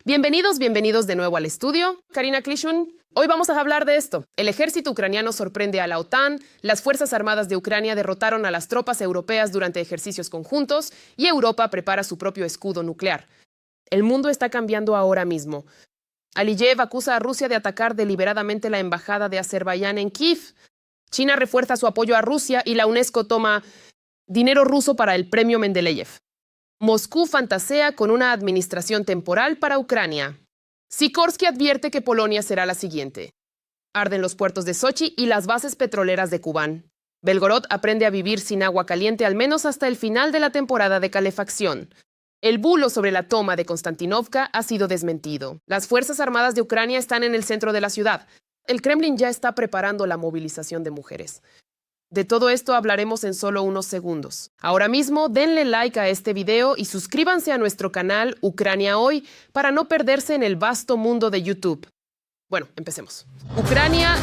Bienvenidos de nuevo al estudio. Karina Klishun. Hoy vamos a hablar de esto. El ejército ucraniano sorprende a la OTAN, las Fuerzas Armadas de Ucrania derrotaron a las tropas europeas durante ejercicios conjuntos y Europa prepara su propio escudo nuclear. El mundo está cambiando ahora mismo. Aliyev acusa a Rusia de atacar deliberadamente la embajada de Azerbaiyán en Kiev. China refuerza su apoyo a Rusia y la UNESCO toma dinero ruso para el premio Mendeleev. Moscú fantasea con una administración temporal para Ucrania. Sikorsky advierte que Polonia será la siguiente. Arden los puertos de Sochi y las bases petroleras de Kubán. Belgorod aprende a vivir sin agua caliente al menos hasta el final de la temporada de calefacción. El bulo sobre la toma de Konstantinovka ha sido desmentido. Las Fuerzas Armadas de Ucrania están en el centro de la ciudad. El Kremlin ya está preparando la movilización de mujeres. De todo esto hablaremos en solo unos segundos. Ahora mismo, denle like a este video y suscríbanse a nuestro canal Ucrania Hoy para no perderse en el vasto mundo de YouTube. Bueno, empecemos.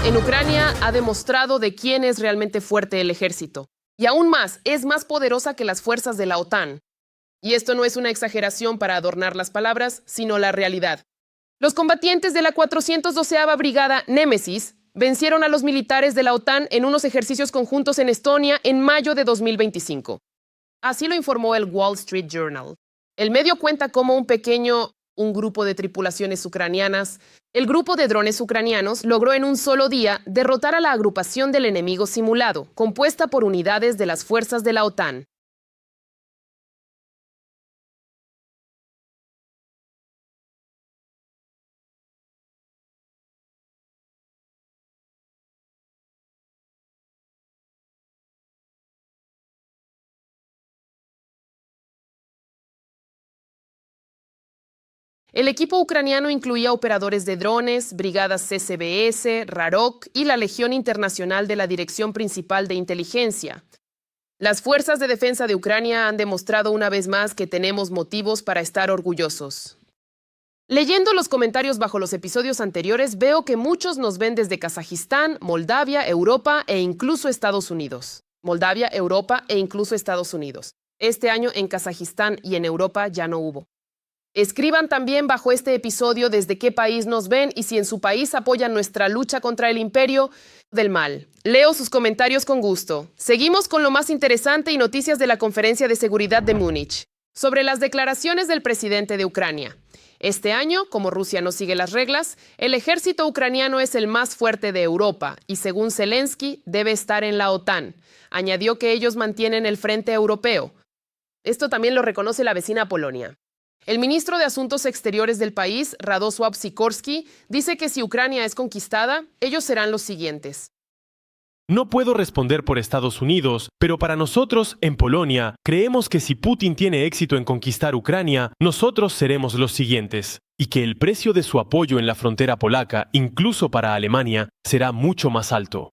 En Ucrania ha demostrado de quién es realmente fuerte el ejército. Y aún más, es más poderosa que las fuerzas de la OTAN. Y esto no es una exageración para adornar las palabras, sino la realidad. Los combatientes de la 412ª Brigada Némesis vencieron a los militares de la OTAN en unos ejercicios conjuntos en Estonia en mayo de 2025. Así lo informó el Wall Street Journal. El medio cuenta cómo un grupo de tripulaciones ucranianas, el grupo de drones ucranianos, logró en un solo día derrotar a la agrupación del enemigo simulado, compuesta por unidades de las fuerzas de la OTAN. El equipo ucraniano incluía operadores de drones, brigadas CCBS, RAROK y la Legión Internacional de la Dirección Principal de Inteligencia. Las fuerzas de defensa de Ucrania han demostrado una vez más que tenemos motivos para estar orgullosos. Leyendo los comentarios bajo los episodios anteriores, veo que muchos nos ven desde Kazajistán, Moldavia, Europa e incluso Estados Unidos. Este año en Kazajistán y en Europa ya no hubo. Escriban también bajo este episodio desde qué país nos ven y si en su país apoyan nuestra lucha contra el imperio del mal. Leo sus comentarios con gusto. Seguimos con lo más interesante y noticias de la Conferencia de Seguridad de Múnich. Sobre las declaraciones del presidente de Ucrania. Este año, como Rusia no sigue las reglas, el ejército ucraniano es el más fuerte de Europa y, según Zelensky, debe estar en la OTAN. Añadió que ellos mantienen el frente europeo. Esto también lo reconoce la vecina Polonia. El ministro de Asuntos Exteriores del país, Radosław Sikorski, dice que si Ucrania es conquistada, ellos serán los siguientes. No puedo responder por Estados Unidos, pero para nosotros, en Polonia, creemos que si Putin tiene éxito en conquistar Ucrania, nosotros seremos los siguientes, y que el precio de su apoyo en la frontera polaca, incluso para Alemania, será mucho más alto.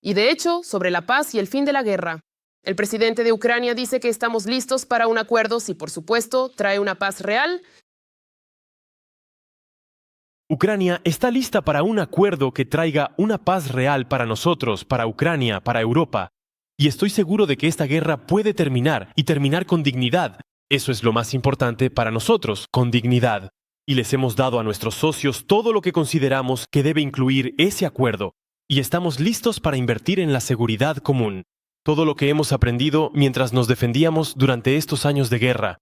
Y de hecho, sobre la paz y el fin de la guerra. El presidente de Ucrania dice que estamos listos para un acuerdo si, por supuesto, trae una paz real. Ucrania está lista para un acuerdo que traiga una paz real para nosotros, para Ucrania, para Europa. Y estoy seguro de que esta guerra puede terminar y terminar con dignidad. Eso es lo más importante para nosotros, con dignidad. Y les hemos dado a nuestros socios todo lo que consideramos que debe incluir ese acuerdo. Y estamos listos para invertir en la seguridad común. Todo lo que hemos aprendido mientras nos defendíamos durante estos años de guerra.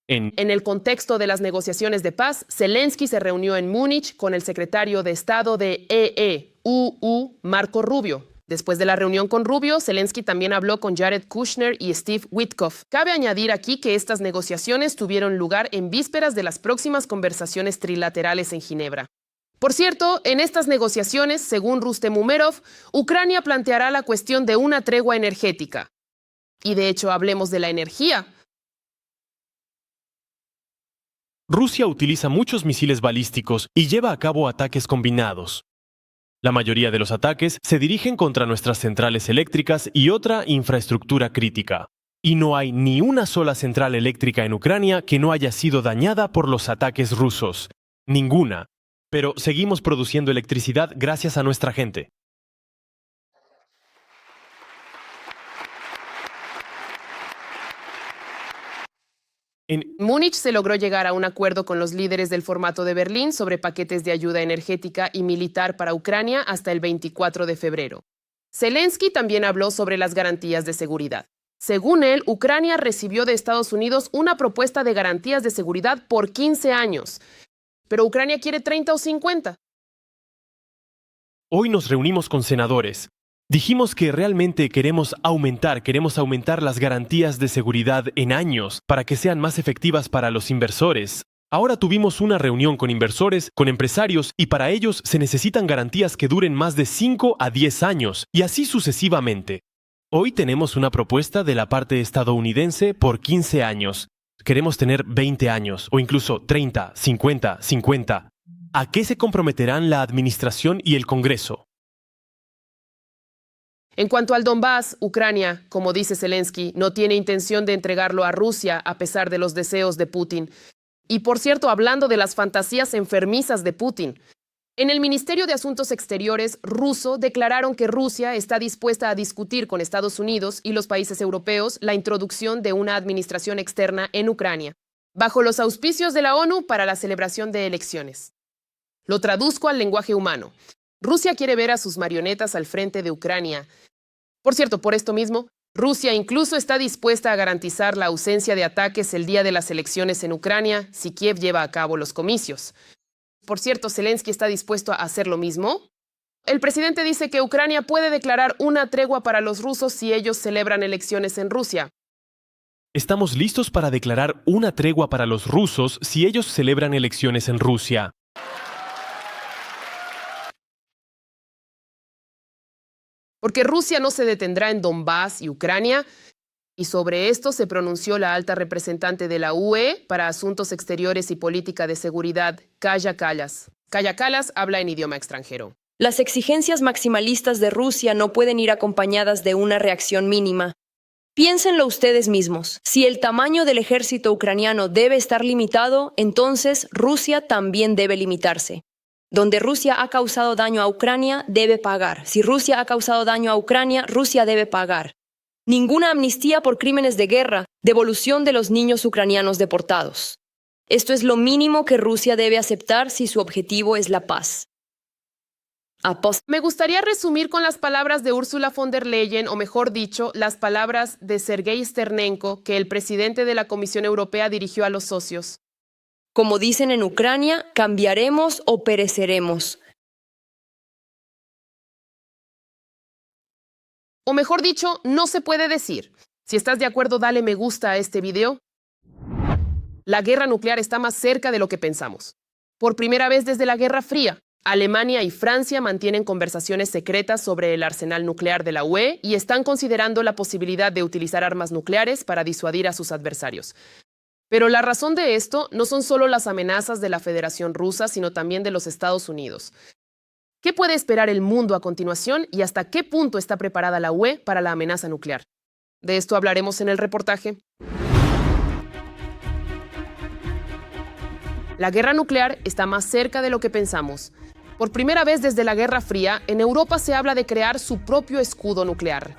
En el contexto de las negociaciones de paz, Zelensky se reunió en Múnich con el secretario de Estado de EEUU, Marco Rubio. Después de la reunión con Rubio, Zelensky también habló con Jared Kushner y Steve Witkoff. Cabe añadir aquí que estas negociaciones tuvieron lugar en vísperas de las próximas conversaciones trilaterales en Ginebra. Por cierto, en estas negociaciones, según Rustem Umerov, Ucrania planteará la cuestión de una tregua energética. Y de hecho, hablemos de la energía. Rusia utiliza muchos misiles balísticos y lleva a cabo ataques combinados. La mayoría de los ataques se dirigen contra nuestras centrales eléctricas y otra infraestructura crítica. Y no hay ni una sola central eléctrica en Ucrania que no haya sido dañada por los ataques rusos. Ninguna. Pero seguimos produciendo electricidad gracias a nuestra gente. En Múnich se logró llegar a un acuerdo con los líderes del formato de Berlín sobre paquetes de ayuda energética y militar para Ucrania hasta el 24 de febrero. Zelensky también habló sobre las garantías de seguridad. Según él, Ucrania recibió de Estados Unidos una propuesta de garantías de seguridad por 15 años. Pero Ucrania quiere 30 o 50. Hoy nos reunimos con senadores. Dijimos que realmente queremos aumentar las garantías de seguridad en años para que sean más efectivas para los inversores. Ahora tuvimos una reunión con inversores, con empresarios, y para ellos se necesitan garantías que duren más de 5 a 10 años, y así sucesivamente. Hoy tenemos una propuesta de la parte estadounidense por 15 años. Queremos tener 20 años, o incluso 30, 50. ¿A qué se comprometerán la administración y el Congreso? En cuanto al Donbass, Ucrania, como dice Zelensky, no tiene intención de entregarlo a Rusia a pesar de los deseos de Putin. Y por cierto, hablando de las fantasías enfermizas de Putin, en el Ministerio de Asuntos Exteriores ruso declararon que Rusia está dispuesta a discutir con Estados Unidos y los países europeos la introducción de una administración externa en Ucrania, bajo los auspicios de la ONU para la celebración de elecciones. Lo traduzco al lenguaje humano. Rusia quiere ver a sus marionetas al frente de Ucrania. Por cierto, por esto mismo, Rusia incluso está dispuesta a garantizar la ausencia de ataques el día de las elecciones en Ucrania si Kiev lleva a cabo los comicios. Por cierto, ¿Zelensky está dispuesto a hacer lo mismo? El presidente dice que Ucrania puede declarar una tregua para los rusos si ellos celebran elecciones en Rusia. Estamos listos para declarar una tregua para los rusos si ellos celebran elecciones en Rusia. Porque Rusia no se detendrá en Donbass y Ucrania, y sobre esto se pronunció la alta representante de la UE para Asuntos Exteriores y Política de Seguridad, Kaja Kallas. Kaja Kallas habla en idioma extranjero. Las exigencias maximalistas de Rusia no pueden ir acompañadas de una reacción mínima. Piénsenlo ustedes mismos. Si el tamaño del ejército ucraniano debe estar limitado, entonces Rusia también debe limitarse. Donde Rusia ha causado daño a Ucrania, debe pagar. Si Rusia ha causado daño a Ucrania, Rusia debe pagar. Ninguna amnistía por crímenes de guerra, devolución de los niños ucranianos deportados. Esto es lo mínimo que Rusia debe aceptar si su objetivo es la paz. Me gustaría resumir con las palabras de Ursula von der Leyen, o mejor dicho, las palabras de Sergei Sternenko, que el presidente de la Comisión Europea dirigió a los socios. Como dicen en Ucrania, cambiaremos o pereceremos. O mejor dicho, no se puede decir. Si estás de acuerdo, dale me gusta a este video. La guerra nuclear está más cerca de lo que pensamos. Por primera vez desde la Guerra Fría, Alemania y Francia mantienen conversaciones secretas sobre el arsenal nuclear de la UE y están considerando la posibilidad de utilizar armas nucleares para disuadir a sus adversarios. Pero la razón de esto no son solo las amenazas de la Federación Rusa, sino también de los Estados Unidos. ¿Qué puede esperar el mundo a continuación y hasta qué punto está preparada la UE para la amenaza nuclear? De esto hablaremos en el reportaje. La guerra nuclear está más cerca de lo que pensamos. Por primera vez desde la Guerra Fría, en Europa se habla de crear su propio escudo nuclear.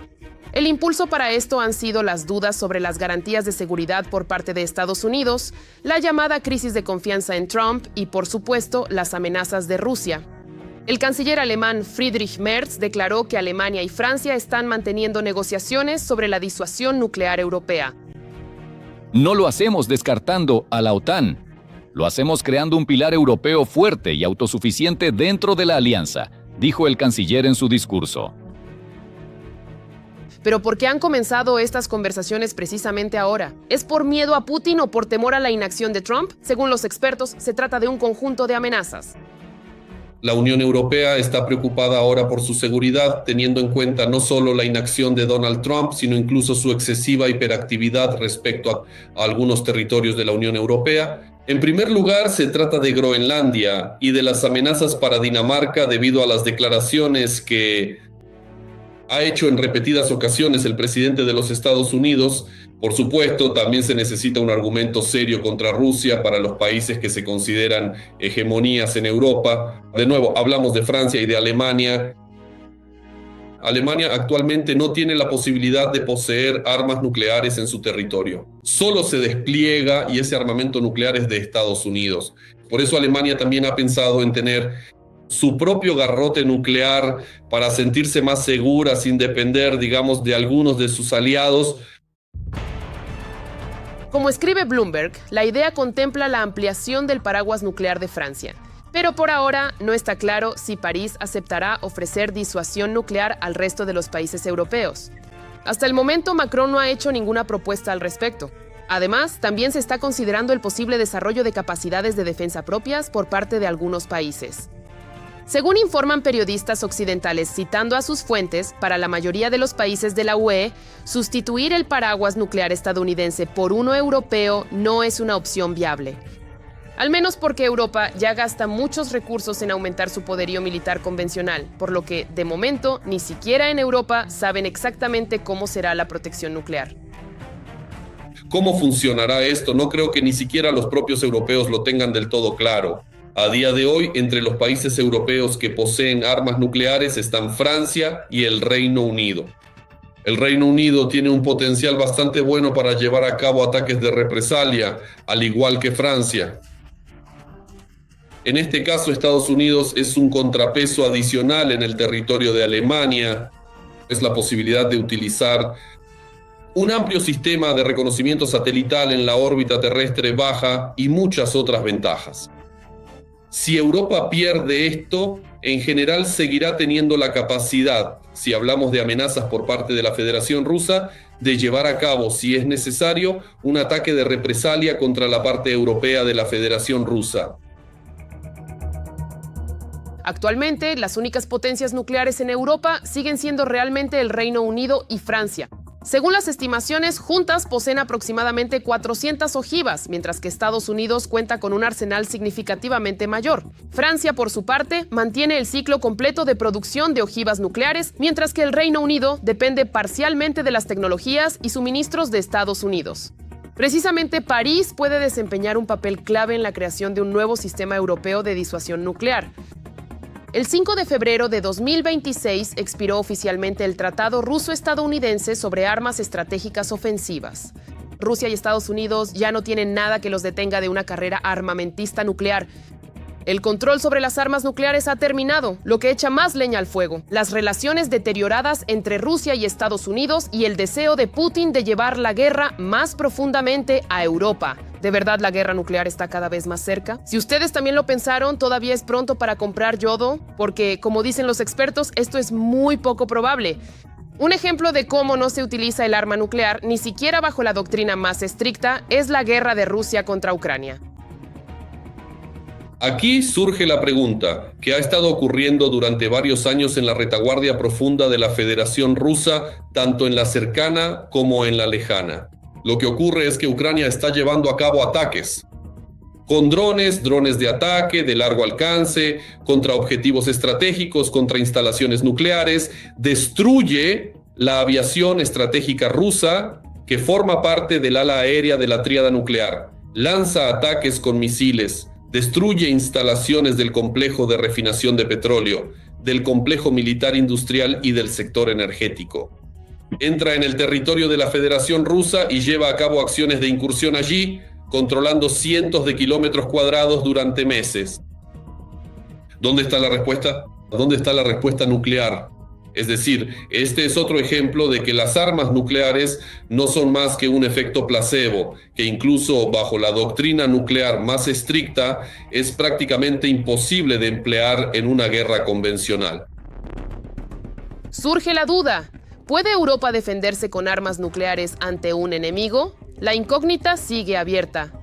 El impulso para esto han sido las dudas sobre las garantías de seguridad por parte de Estados Unidos, la llamada crisis de confianza en Trump y, por supuesto, las amenazas de Rusia. El canciller alemán Friedrich Merz declaró que Alemania y Francia están manteniendo negociaciones sobre la disuasión nuclear europea. No lo hacemos descartando a la OTAN. Lo hacemos creando un pilar europeo fuerte y autosuficiente dentro de la alianza, dijo el canciller en su discurso. ¿Pero por qué han comenzado estas conversaciones precisamente ahora? ¿Es por miedo a Putin o por temor a la inacción de Trump? Según los expertos, se trata de un conjunto de amenazas. La Unión Europea está preocupada ahora por su seguridad, teniendo en cuenta no solo la inacción de Donald Trump, sino incluso su excesiva hiperactividad respecto a algunos territorios de la Unión Europea. En primer lugar, se trata de Groenlandia y de las amenazas para Dinamarca debido a las declaraciones que ha hecho en repetidas ocasiones el presidente de los Estados Unidos. Por supuesto, también se necesita un argumento serio contra Rusia para los países que se consideran hegemonías en Europa. De nuevo, hablamos de Francia y de Alemania. Alemania actualmente no tiene la posibilidad de poseer armas nucleares en su territorio. Solo se despliega y ese armamento nuclear es de Estados Unidos. Por eso Alemania también ha pensado en tener su propio garrote nuclear para sentirse más segura sin depender, digamos, de algunos de sus aliados. Como escribe Bloomberg, la idea contempla la ampliación del paraguas nuclear de Francia. Pero por ahora no está claro si París aceptará ofrecer disuasión nuclear al resto de los países europeos. Hasta el momento, Macron no ha hecho ninguna propuesta al respecto. Además, también se está considerando el posible desarrollo de capacidades de defensa propias por parte de algunos países. Según informan periodistas occidentales citando a sus fuentes, para la mayoría de los países de la UE, sustituir el paraguas nuclear estadounidense por uno europeo no es una opción viable. Al menos porque Europa ya gasta muchos recursos en aumentar su poderío militar convencional, por lo que, de momento, ni siquiera en Europa saben exactamente cómo será la protección nuclear. ¿Cómo funcionará esto? No creo que ni siquiera los propios europeos lo tengan del todo claro. A día de hoy, entre los países europeos que poseen armas nucleares están Francia y el Reino Unido. El Reino Unido tiene un potencial bastante bueno para llevar a cabo ataques de represalia, al igual que Francia. En este caso, Estados Unidos es un contrapeso adicional en el territorio de Alemania. Es la posibilidad de utilizar un amplio sistema de reconocimiento satelital en la órbita terrestre baja y muchas otras ventajas. Si Europa pierde esto, en general seguirá teniendo la capacidad, si hablamos de amenazas por parte de la Federación Rusa, de llevar a cabo, si es necesario, un ataque de represalia contra la parte europea de la Federación Rusa. Actualmente, las únicas potencias nucleares en Europa siguen siendo realmente el Reino Unido y Francia. Según las estimaciones, juntas poseen aproximadamente 400 ojivas, mientras que Estados Unidos cuenta con un arsenal significativamente mayor. Francia, por su parte, mantiene el ciclo completo de producción de ojivas nucleares, mientras que el Reino Unido depende parcialmente de las tecnologías y suministros de Estados Unidos. Precisamente París puede desempeñar un papel clave en la creación de un nuevo sistema europeo de disuasión nuclear. El 5 de febrero de 2026 expiró oficialmente el Tratado Ruso-Estadounidense sobre Armas Estratégicas Ofensivas. Rusia y Estados Unidos ya no tienen nada que los detenga de una carrera armamentista nuclear. El control sobre las armas nucleares ha terminado, lo que echa más leña al fuego. Las relaciones deterioradas entre Rusia y Estados Unidos y el deseo de Putin de llevar la guerra más profundamente a Europa. ¿De verdad la guerra nuclear está cada vez más cerca? Si ustedes también lo pensaron, todavía es pronto para comprar yodo, porque, como dicen los expertos, esto es muy poco probable. Un ejemplo de cómo no se utiliza el arma nuclear, ni siquiera bajo la doctrina más estricta, es la guerra de Rusia contra Ucrania. Aquí surge la pregunta, que ha estado ocurriendo durante varios años en la retaguardia profunda de la Federación Rusa, tanto en la cercana como en la lejana. Lo que ocurre es que Ucrania está llevando a cabo ataques con drones de ataque de largo alcance, contra objetivos estratégicos, contra instalaciones nucleares, destruye la aviación estratégica rusa que forma parte del ala aérea de la tríada nuclear, lanza ataques con misiles, destruye instalaciones del complejo de refinación de petróleo, del complejo militar industrial y del sector energético. Entra en el territorio de la Federación Rusa y lleva a cabo acciones de incursión allí, controlando cientos de kilómetros cuadrados durante meses. ¿Dónde está la respuesta? ¿Dónde está la respuesta nuclear? Es decir, este es otro ejemplo de que las armas nucleares no son más que un efecto placebo, que incluso bajo la doctrina nuclear más estricta es prácticamente imposible de emplear en una guerra convencional. Surge la duda. ¿Puede Europa defenderse con armas nucleares ante un enemigo? La incógnita sigue abierta.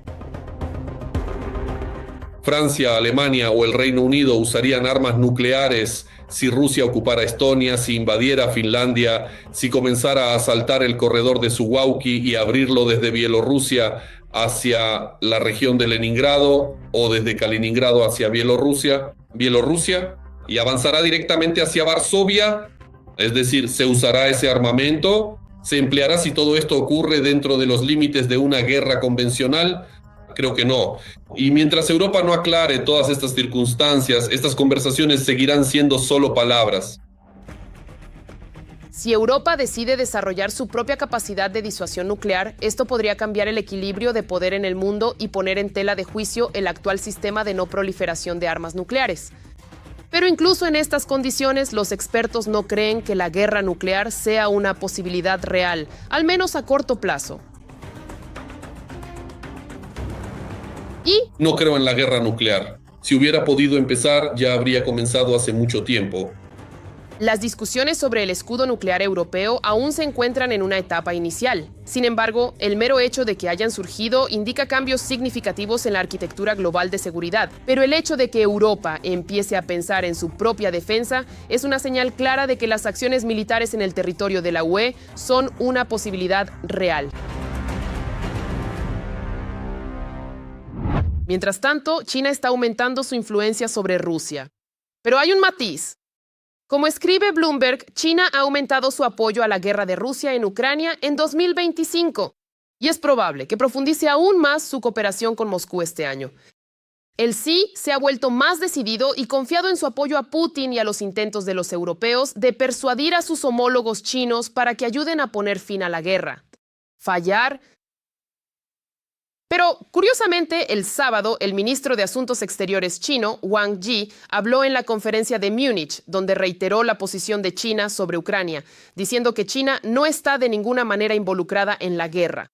Francia, Alemania o el Reino Unido usarían armas nucleares si Rusia ocupara Estonia, si invadiera Finlandia, si comenzara a asaltar el corredor de Suwałki y abrirlo desde Bielorrusia hacia la región de Leningrado o desde Kaliningrado hacia Bielorrusia, y avanzará directamente hacia Varsovia. Es decir, se usará ese armamento, se empleará si todo esto ocurre dentro de los límites de una guerra convencional. Creo que no. Y mientras Europa no aclare todas estas circunstancias, estas conversaciones seguirán siendo solo palabras. Si Europa decide desarrollar su propia capacidad de disuasión nuclear, esto podría cambiar el equilibrio de poder en el mundo y poner en tela de juicio el actual sistema de no proliferación de armas nucleares. Pero incluso en estas condiciones, los expertos no creen que la guerra nuclear sea una posibilidad real, al menos a corto plazo. Y No creo en la guerra nuclear. Si hubiera podido empezar, ya habría comenzado hace mucho tiempo. las discusiones sobre el escudo nuclear europeo aún se encuentran en una etapa inicial. Sin embargo, el mero hecho de que hayan surgido indica cambios significativos en la arquitectura global de seguridad. Pero el hecho de que Europa empiece a pensar en su propia defensa es una señal clara de que las acciones militares en el territorio de la UE son una posibilidad real. Mientras tanto, China está aumentando su influencia sobre Rusia. Pero hay un matiz. Como escribe Bloomberg, China ha aumentado su apoyo a la guerra de Rusia en Ucrania en 2025 y es probable que profundice aún más su cooperación con Moscú este año. El sí se ha vuelto más decidido y confiado en su apoyo a Putin y a los intentos de los europeos de persuadir a sus homólogos chinos para que ayuden a poner fin a la guerra. Fallar. Pero, curiosamente, el sábado, el ministro de Asuntos Exteriores chino, Wang Yi, habló en la conferencia de Múnich, donde reiteró la posición de China sobre Ucrania, diciendo que China no está de ninguna manera involucrada en la guerra.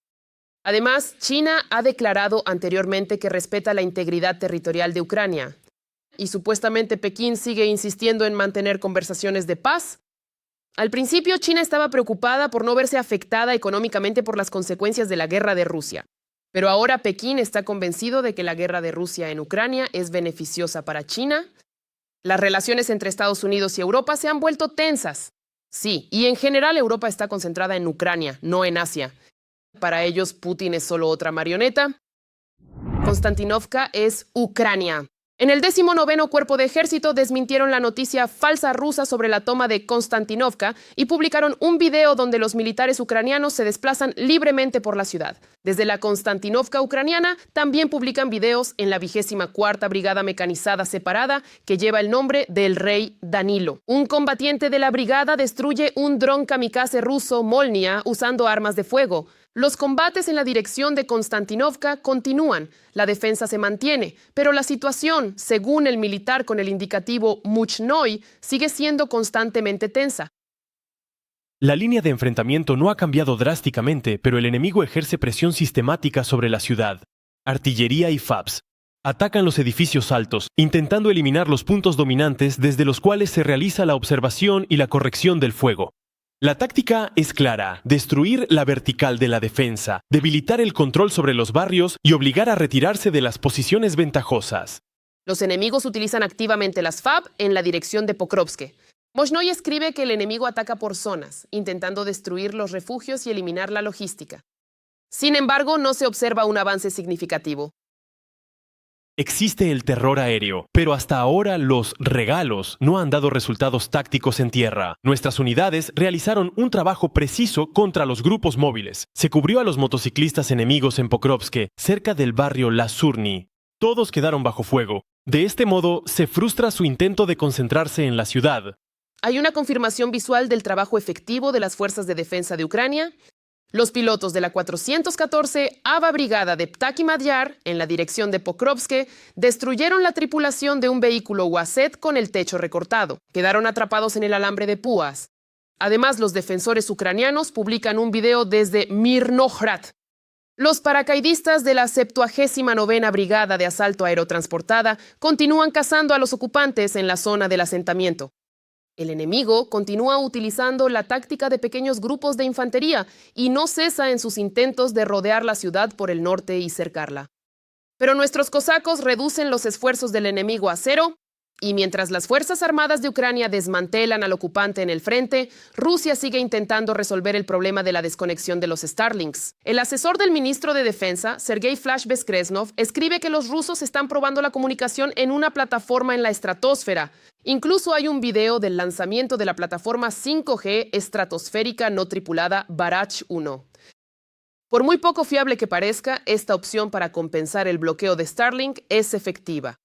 Además, China ha declarado anteriormente que respeta la integridad territorial de Ucrania. Y supuestamente Pekín sigue insistiendo en mantener conversaciones de paz. Al principio, China estaba preocupada por no verse afectada económicamente por las consecuencias de la guerra de Rusia. Pero ahora Pekín está convencido de que la guerra de Rusia en Ucrania es beneficiosa para China. Las relaciones entre Estados Unidos y Europa se han vuelto tensas. Sí, y en general Europa está concentrada en Ucrania, no en Asia. Para ellos, Putin es solo otra marioneta. Konstantinovka es Ucrania. En el 19º Cuerpo de Ejército desmintieron la noticia falsa rusa sobre la toma de Konstantinovka y publicaron un video donde los militares ucranianos se desplazan libremente por la ciudad. Desde la Konstantinovka ucraniana también publican videos en la 24ª Brigada Mecanizada Separada que lleva el nombre del rey Danilo. Un combatiente de la brigada destruye un dron kamikaze ruso Molnia usando armas de fuego. Los combates en la dirección de Konstantinovka continúan, la defensa se mantiene, pero la situación, según el militar con el indicativo Muchnoi, sigue siendo constantemente tensa. La línea de enfrentamiento no ha cambiado drásticamente, pero el enemigo ejerce presión sistemática sobre la ciudad. Artillería y FABs atacan los edificios altos, intentando eliminar los puntos dominantes desde los cuales se realiza la observación y la corrección del fuego. La táctica es clara: destruir la vertical de la defensa, debilitar el control sobre los barrios y obligar a retirarse de las posiciones ventajosas. Los enemigos utilizan activamente las FAB en la dirección de Pokrovsk. Moshnoy escribe que el enemigo ataca por zonas, intentando destruir los refugios y eliminar la logística. Sin embargo, no se observa un avance significativo. Existe el terror aéreo, pero hasta ahora los regalos no han dado resultados tácticos en tierra. Nuestras unidades realizaron un trabajo preciso contra los grupos móviles. Se cubrió a los motociclistas enemigos en Pokrovsk, cerca del barrio Lazurny. Todos quedaron bajo fuego. De este modo, se frustra su intento de concentrarse en la ciudad. Hay una confirmación visual del trabajo efectivo de las fuerzas de defensa de Ucrania. Los pilotos de la 414 Ava Brigada de Ptaki Madyar, en la dirección de Pokrovsk, destruyeron la tripulación de un vehículo Wasset con el techo recortado. Quedaron atrapados en el alambre de púas. Además, los defensores ucranianos publican un video desde Mirnohrad. Los paracaidistas de la 79ª Brigada de Asalto Aerotransportada continúan cazando a los ocupantes en la zona del asentamiento. El enemigo continúa utilizando la táctica de pequeños grupos de infantería y no cesa en sus intentos de rodear la ciudad por el norte y cercarla. Pero nuestros cosacos reducen los esfuerzos del enemigo a cero, y mientras las Fuerzas Armadas de Ucrania desmantelan al ocupante en el frente, Rusia sigue intentando resolver el problema de la desconexión de los Starlinks. El asesor del ministro de Defensa, Sergei Flash-Beskresnov, escribe que los rusos están probando la comunicación en una plataforma en la estratosfera. Incluso hay un video del lanzamiento de la plataforma 5G estratosférica no tripulada Barach 1. Por muy poco fiable que parezca, esta opción para compensar el bloqueo de Starlink es efectiva.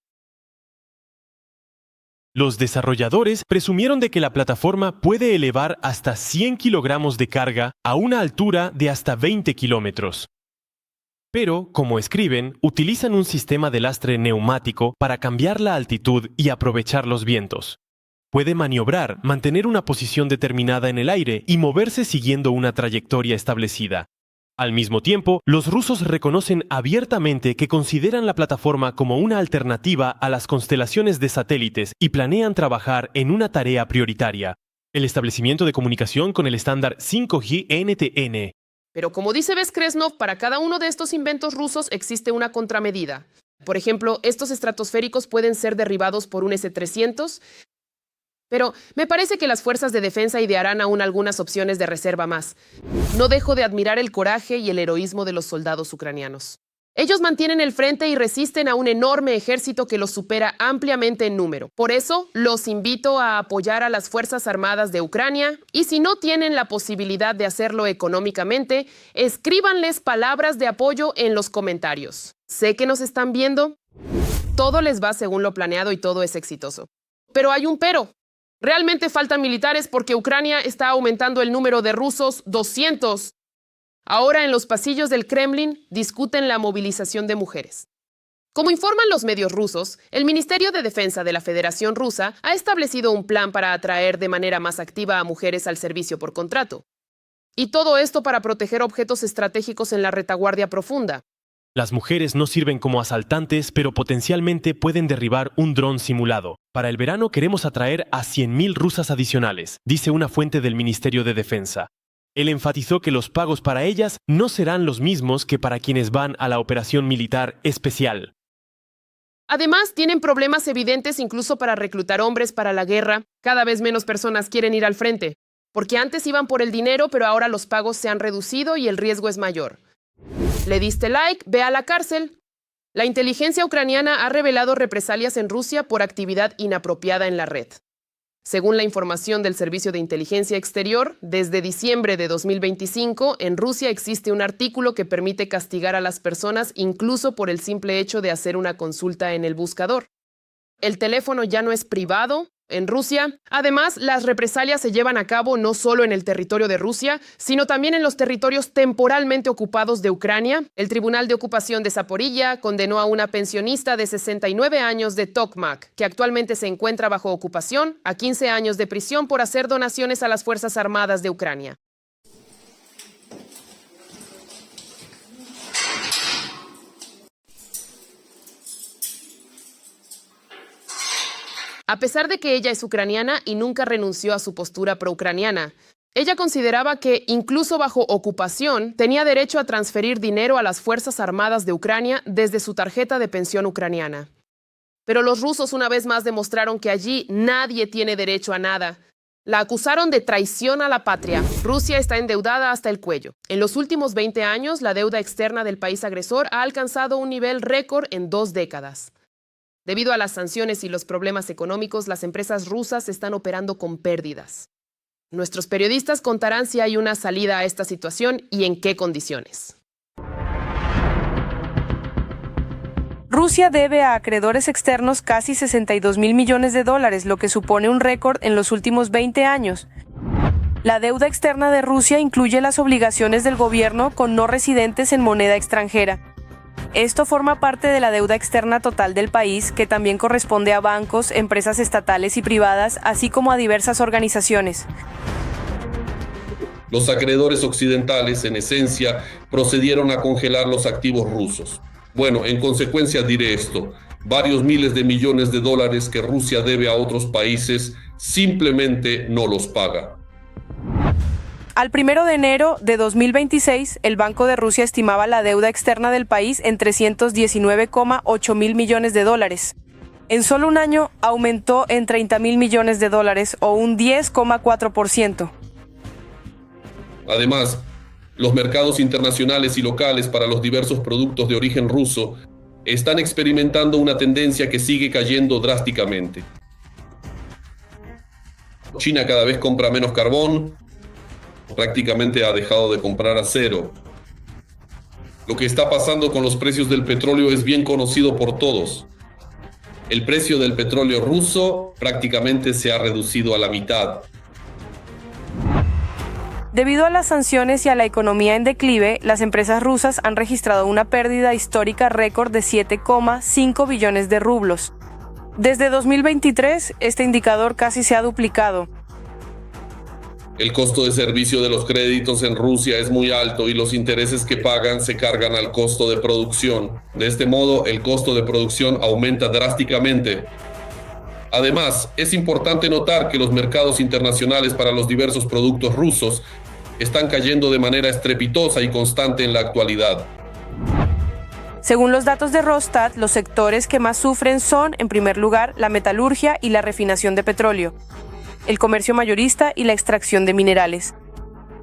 Los desarrolladores presumieron de que la plataforma puede elevar hasta 100 kilogramos de carga a una altura de hasta 20 kilómetros. Pero, como escriben, utilizan un sistema de lastre neumático para cambiar la altitud y aprovechar los vientos. Puede maniobrar, mantener una posición determinada en el aire y moverse siguiendo una trayectoria establecida. Al mismo tiempo, los rusos reconocen abiertamente que consideran la plataforma como una alternativa a las constelaciones de satélites y planean trabajar en una tarea prioritaria: el establecimiento de comunicación con el estándar 5G NTN. Pero como dice Beskresnov, para cada uno de estos inventos rusos existe una contramedida. Por ejemplo, estos estratosféricos pueden ser derribados por un S-300, pero me parece que las fuerzas de defensa idearán aún algunas opciones de reserva más. No dejo de admirar el coraje y el heroísmo de los soldados ucranianos. Ellos mantienen el frente y resisten a un enorme ejército que los supera ampliamente en número. Por eso, los invito a apoyar a las Fuerzas Armadas de Ucrania y si no tienen la posibilidad de hacerlo económicamente, escríbanles palabras de apoyo en los comentarios. Sé que nos están viendo. Todo les va según lo planeado y todo es exitoso. Pero hay un pero. Realmente faltan militares porque Ucrania está aumentando el número de rusos 200. Ahora en los pasillos del Kremlin discuten la movilización de mujeres. Como informan los medios rusos, el Ministerio de Defensa de la Federación Rusa ha establecido un plan para atraer de manera más activa a mujeres al servicio por contrato. Y todo esto para proteger objetos estratégicos en la retaguardia profunda. Las mujeres no sirven como asaltantes, pero potencialmente pueden derribar un dron simulado. Para el verano queremos atraer a 100.000 rusas adicionales, dice una fuente del Ministerio de Defensa. Él enfatizó que los pagos para ellas no serán los mismos que para quienes van a la operación militar especial. Además, tienen problemas evidentes incluso para reclutar hombres para la guerra. Cada vez menos personas quieren ir al frente, porque antes iban por el dinero, pero ahora los pagos se han reducido y el riesgo es mayor. ¿Le diste like? Ve a la cárcel. La inteligencia ucraniana ha revelado represalias en Rusia por actividad inapropiada en la red. Según la información del Servicio de Inteligencia Exterior, desde diciembre de 2025, en Rusia existe un artículo que permite castigar a las personas incluso por el simple hecho de hacer una consulta en el buscador. El teléfono ya no es privado en Rusia. Además, las represalias se llevan a cabo no solo en el territorio de Rusia, sino también en los territorios temporalmente ocupados de Ucrania. El Tribunal de Ocupación de Zaporilla condenó a una pensionista de 69 años de Tokmak, que actualmente se encuentra bajo ocupación, a 15 años de prisión por hacer donaciones a las Fuerzas Armadas de Ucrania. A pesar de que ella es ucraniana y nunca renunció a su postura pro-ucraniana, ella consideraba que, incluso bajo ocupación, tenía derecho a transferir dinero a las Fuerzas Armadas de Ucrania desde su tarjeta de pensión ucraniana. Pero los rusos una vez más demostraron que allí nadie tiene derecho a nada. La acusaron de traición a la patria. Rusia está endeudada hasta el cuello. En los últimos 20 años, la deuda externa del país agresor ha alcanzado un nivel récord en 2 décadas. Debido a las sanciones y los problemas económicos, las empresas rusas están operando con pérdidas. Nuestros periodistas contarán si hay una salida a esta situación y en qué condiciones. Rusia debe a acreedores externos casi 62.000 millones de dólares, lo que supone un récord en los últimos 20 años. La deuda externa de Rusia incluye las obligaciones del gobierno con no residentes en moneda extranjera. Esto forma parte de la deuda externa total del país, que también corresponde a bancos, empresas estatales y privadas, así como a diversas organizaciones. Los acreedores occidentales, en esencia, procedieron a congelar los activos rusos. Bueno, en consecuencia diré esto: varios miles de millones de dólares que Rusia debe a otros países simplemente no los paga. Al 1 de enero de 2026, el Banco de Rusia estimaba la deuda externa del país en 319,8 mil millones de dólares. En solo un año aumentó en 30.000 millones de dólares o un 10,4%. Además, los mercados internacionales y locales para los diversos productos de origen ruso están experimentando una tendencia que sigue cayendo drásticamente. China cada vez compra menos carbón, prácticamente ha dejado de comprar acero. Lo que está pasando con los precios del petróleo es bien conocido por todos. El precio del petróleo ruso prácticamente se ha reducido a la mitad. Debido a las sanciones y a la economía en declive, las empresas rusas han registrado una pérdida histórica récord de 7,5 billones de rublos. Desde 2023, este indicador casi se ha duplicado. El costo de servicio de los créditos en Rusia es muy alto y los intereses que pagan se cargan al costo de producción. De este modo, el costo de producción aumenta drásticamente. Además, es importante notar que los mercados internacionales para los diversos productos rusos están cayendo de manera estrepitosa y constante en la actualidad. Según los datos de Rosstat, los sectores que más sufren son, en primer lugar, la metalurgia y la refinación de petróleo, el comercio mayorista y la extracción de minerales.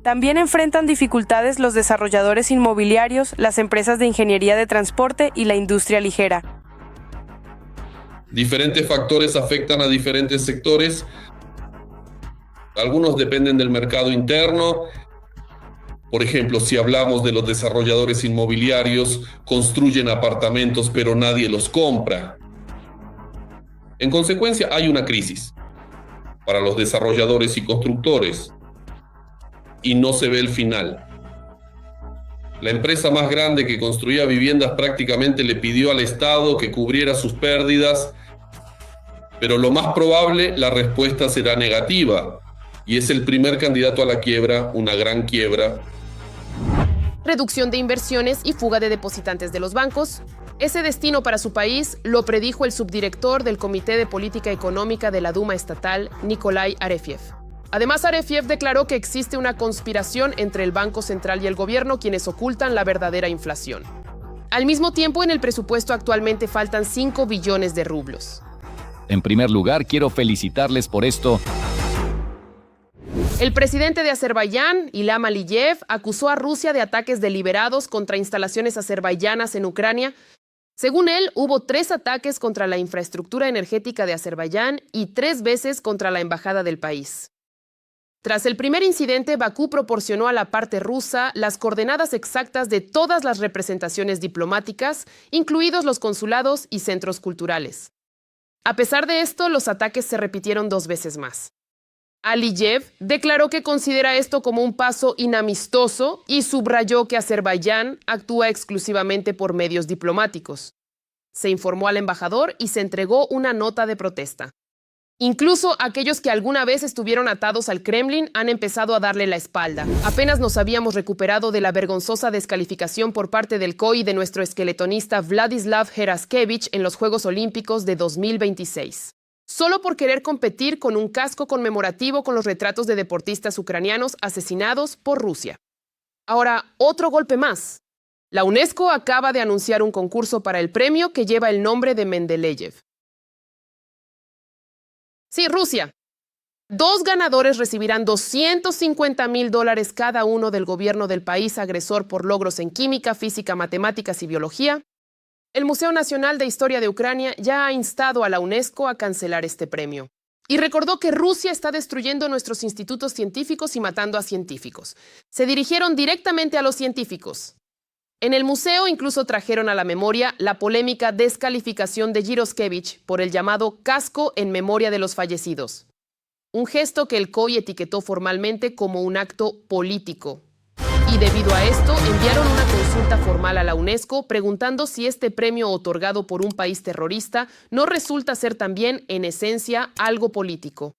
También enfrentan dificultades los desarrolladores inmobiliarios, las empresas de ingeniería de transporte y la industria ligera. Diferentes factores afectan a diferentes sectores. Algunos dependen del mercado interno. Por ejemplo, si hablamos de los desarrolladores inmobiliarios, construyen apartamentos pero nadie los compra. En consecuencia, hay una crisis para los desarrolladores y constructores y no se ve el final. La empresa más grande que construía viviendas prácticamente le pidió al Estado que cubriera sus pérdidas, pero lo más probable, la respuesta será negativa y es el primer candidato a la quiebra, una gran quiebra. Reducción de inversiones y fuga de depositantes de los bancos. Ese destino para su país lo predijo el subdirector del Comité de Política Económica de la Duma Estatal, Nikolai Arefiev. Además, Arefiev declaró que existe una conspiración entre el Banco Central y el gobierno, quienes ocultan la verdadera inflación. Al mismo tiempo, en el presupuesto actualmente faltan 5 billones de rublos. En primer lugar, quiero felicitarles por esto. El presidente de Azerbaiyán, Ilham Aliyev, acusó a Rusia de ataques deliberados contra instalaciones azerbaiyanas en Ucrania. Según él, hubo 3 ataques contra la infraestructura energética de Azerbaiyán y 3 veces contra la embajada del país. Tras el primer incidente, Bakú proporcionó a la parte rusa las coordenadas exactas de todas las representaciones diplomáticas, incluidos los consulados y centros culturales. A pesar de esto, los ataques se repitieron 2 veces más. Aliyev declaró que considera esto como un paso inamistoso y subrayó que Azerbaiyán actúa exclusivamente por medios diplomáticos. Se informó al embajador y se entregó una nota de protesta. Incluso aquellos que alguna vez estuvieron atados al Kremlin han empezado a darle la espalda. Apenas nos habíamos recuperado de la vergonzosa descalificación por parte del COI de nuestro esqueletonista Vladislav Heraskevich en los Juegos Olímpicos de 2026. Solo por querer competir con un casco conmemorativo con los retratos de deportistas ucranianos asesinados por Rusia. Ahora, otro golpe más. La UNESCO acaba de anunciar un concurso para el premio que lleva el nombre de Mendeleev. Sí, Rusia. 2 ganadores recibirán $250,000 cada uno del gobierno del país agresor por logros en química, física, matemáticas y biología. El Museo Nacional de Historia de Ucrania ya ha instado a la UNESCO a cancelar este premio. Y recordó que Rusia está destruyendo nuestros institutos científicos y matando a científicos. Se dirigieron directamente a los científicos. En el museo incluso trajeron a la memoria la polémica descalificación de Giroskevich por el llamado casco en memoria de los fallecidos. Un gesto que el COI etiquetó formalmente como un acto político. Y debido a esto, enviaron una consulta formal a la UNESCO preguntando si este premio otorgado por un país terrorista no resulta ser también, en esencia, algo político.